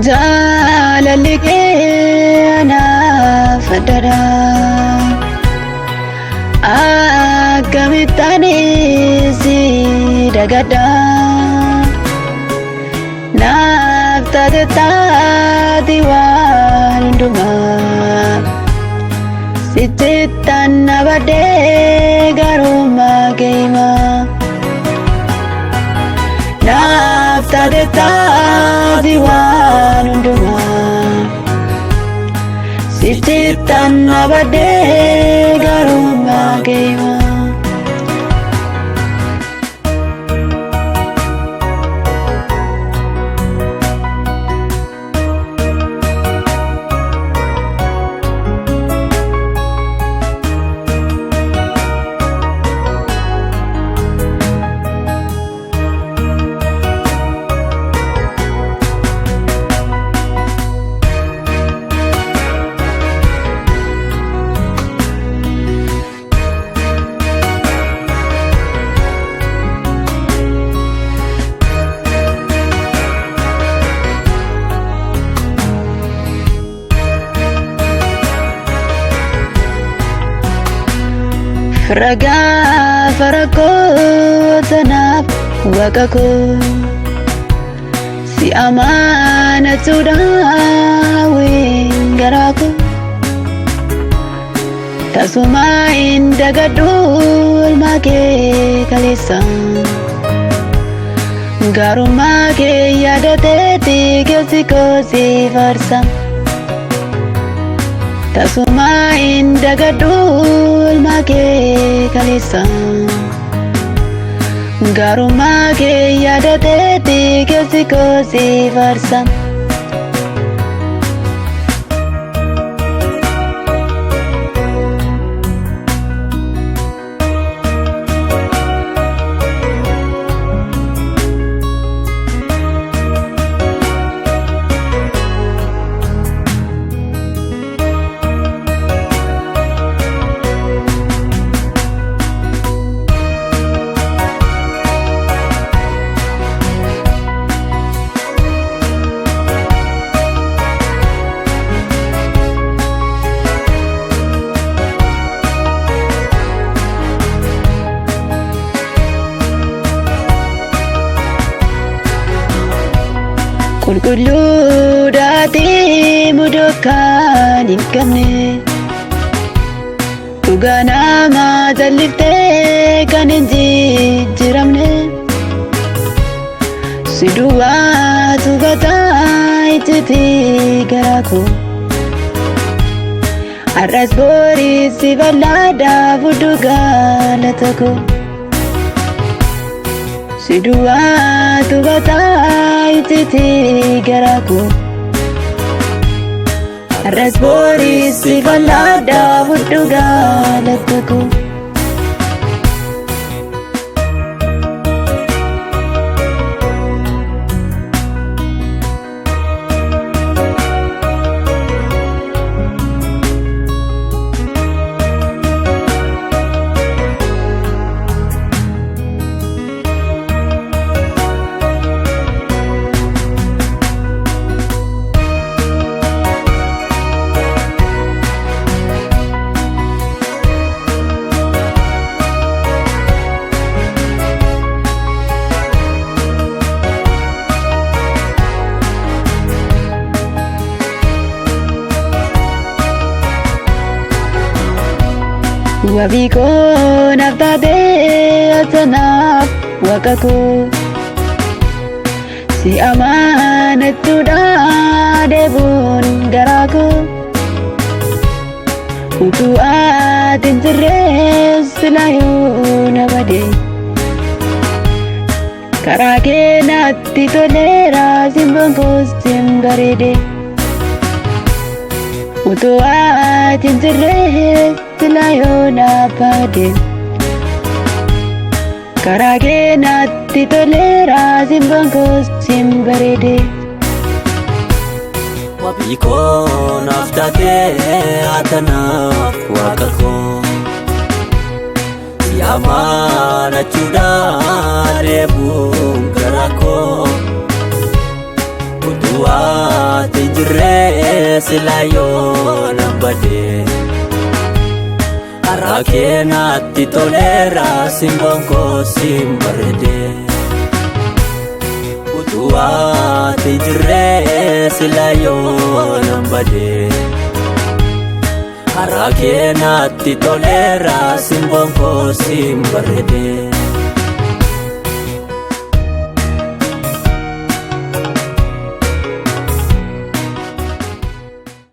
Jaalalli kee anaaf addadha. Akkamittaan si dagadha. Naaf taate taati waan hundumaa. Sittan abadee garummaa keemaa. Naaf taate taati waan hundumaa. Sittan abadee garummaa keemaa. Ragaa farakoo tanaaf waaqa koo si amaanachuudhaan hawwiin garaa koo tasuma hin dagadhu oolmaa kee kaleessa garummaa kee yaadateeti keessi koo si faarsa tasuma hin dagadhu oolmaa kee kaleessa garummaa kee yaadateeti keessi koo si faarsa. Qulqulluu daatee mudokkaan hin qabne dhugaa nama jalliftee kan hin jijjiiramne si duwwaa tufataa ijjiti garaa koo har'as booris si bal'aadhaa fudhu galata koo. Si duwwaa tufataa ijjiti garaa koo har'as booris si bal'aadhaa fudhu galata koo. Wabii koo naaf taatee atanaaf waaqa koo si amaanachuudhaan deebuun garaa koo utuu ati hin jirres silaayyuu na badee karaa kee natti toleera simboon koos sin bareede utuu ati hin jirres silaayyuu na badee karaa kee natti toleera simboon koos sin bareede. Wabii koo naaf taatee atanaaf waaqa koo si amaanachuudhaan deebuun garaa koo utuu jirre silayo nambade Arakenatti tolera simbonko simbarde Utuati jirre silayo nambade Arakenatti tolera simbonko simbarde